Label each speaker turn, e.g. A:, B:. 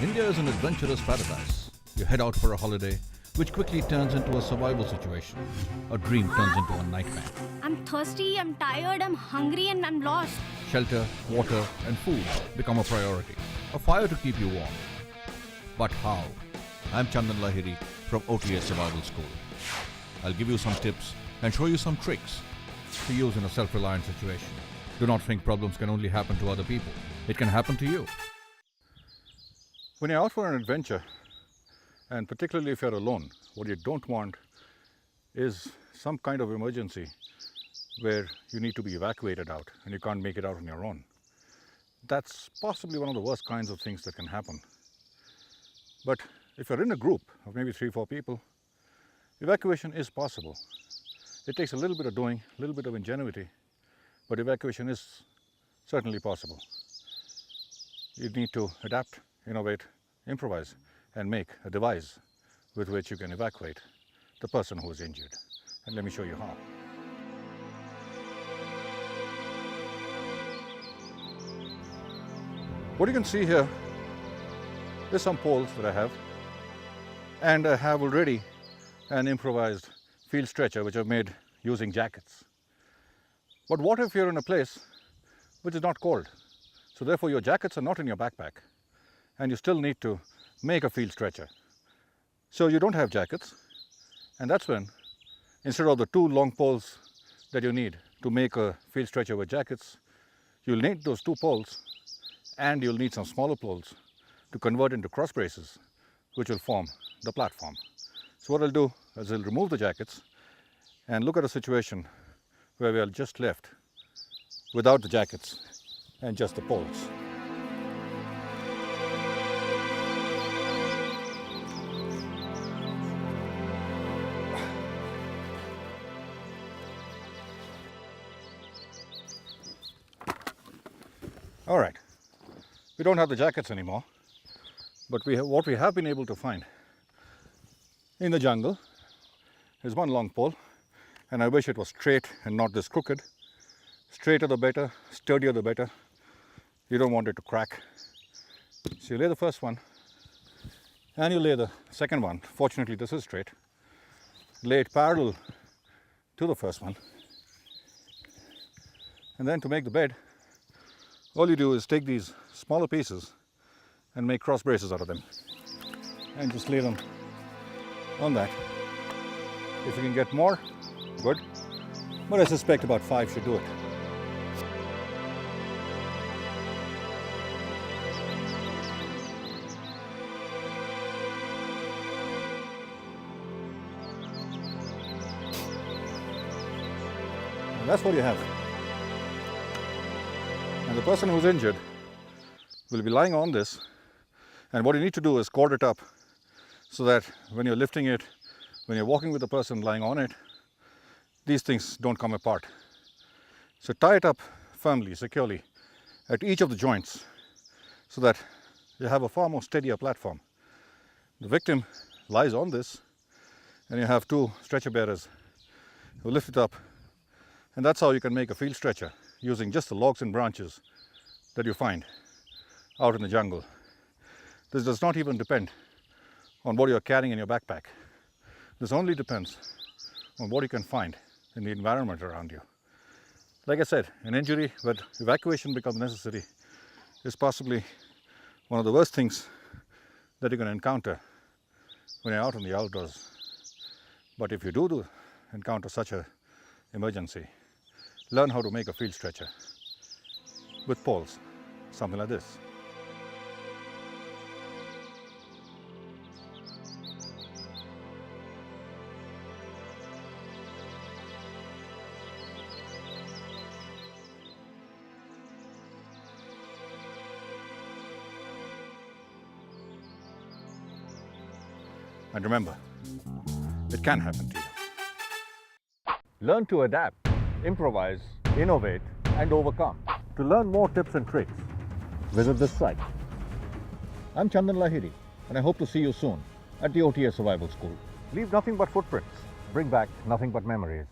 A: India is an adventurous paradise. You head out for a holiday, which quickly turns into a survival situation. A dream turns into a nightmare.
B: I'm thirsty, I'm tired, I'm hungry, and I'm lost.
A: Shelter, water, and food become a priority. A fire to keep you warm. But how? I'm Chandan Lahiri from OTA Survival School. I'll give you some tips and show you some tricks to use in a self-reliant situation. Do not think problems can only happen to other people. It can happen to you. When you're out for an adventure, and particularly if you're alone, what you don't want is some kind of emergency where you need to be evacuated out and you can't make it out on your own. That's possibly one of the worst kinds of things that can happen. But if you're in a group of maybe 3-4 people, evacuation is possible. It takes a little bit of doing, a little bit of ingenuity, but evacuation is certainly possible. You need to adapt, innovate, improvise, and make a device with which you can evacuate the person who is injured. And let me show you how. What you can see here is some poles that I have, and I have already an improvised field stretcher which I've made using jackets. But what if you're in a place which is not cold? So therefore your jackets are not in your backpack and you still need to make a field stretcher. So you don't have jackets, and that's when, instead of the 2 long poles that you need to make a field stretcher with jackets, you'll need those 2 poles and you'll need some smaller poles to convert into cross braces which will form the platform. So what I'll do is I'll remove the jackets and look at a situation where we are just left without the jackets and just the poles. All right, we don't have the jackets anymore, but what we have been able to find in the jungle is one long pole, and I wish it was straight and not this crooked. Straighter the better, sturdier the better. You don't want it to crack. So you lay the first one and you lay the second one. Fortunately, this is straight. Lay it parallel to the first one. And then to make the bed, all you do is take these smaller pieces and make cross braces out of them and just lay them on that. If you can get more, good, but I suspect about 5 should do it. And that's what you have. And the person who's injured will be lying on this, and what you need to do is cord it up so that when you're lifting it, when you're walking with the person lying on it, these things don't come apart. So tie it up firmly, securely at each of the joints so that you have a far more steadier platform. The victim lies on this and you have 2 stretcher bearers who lift it up, and that's how you can make a field stretcher using just the logs and branches that you find out in the jungle. This does not even depend on what you're carrying in your backpack. This only depends on what you can find in the environment around you. Like I said, an injury where evacuation becomes necessary is possibly one of the worst things that you can encounter when you're out in the outdoors. But if you do encounter such an emergency, learn how to make a field stretcher with poles, something like this. And remember, it can happen to you. Learn to adapt, improvise, innovate, and overcome. To learn more tips and tricks, visit this site. I'm Chandan Lahiri, and I hope to see you soon at the OTA Survival School. Leave nothing but footprints. Bring back nothing but memories.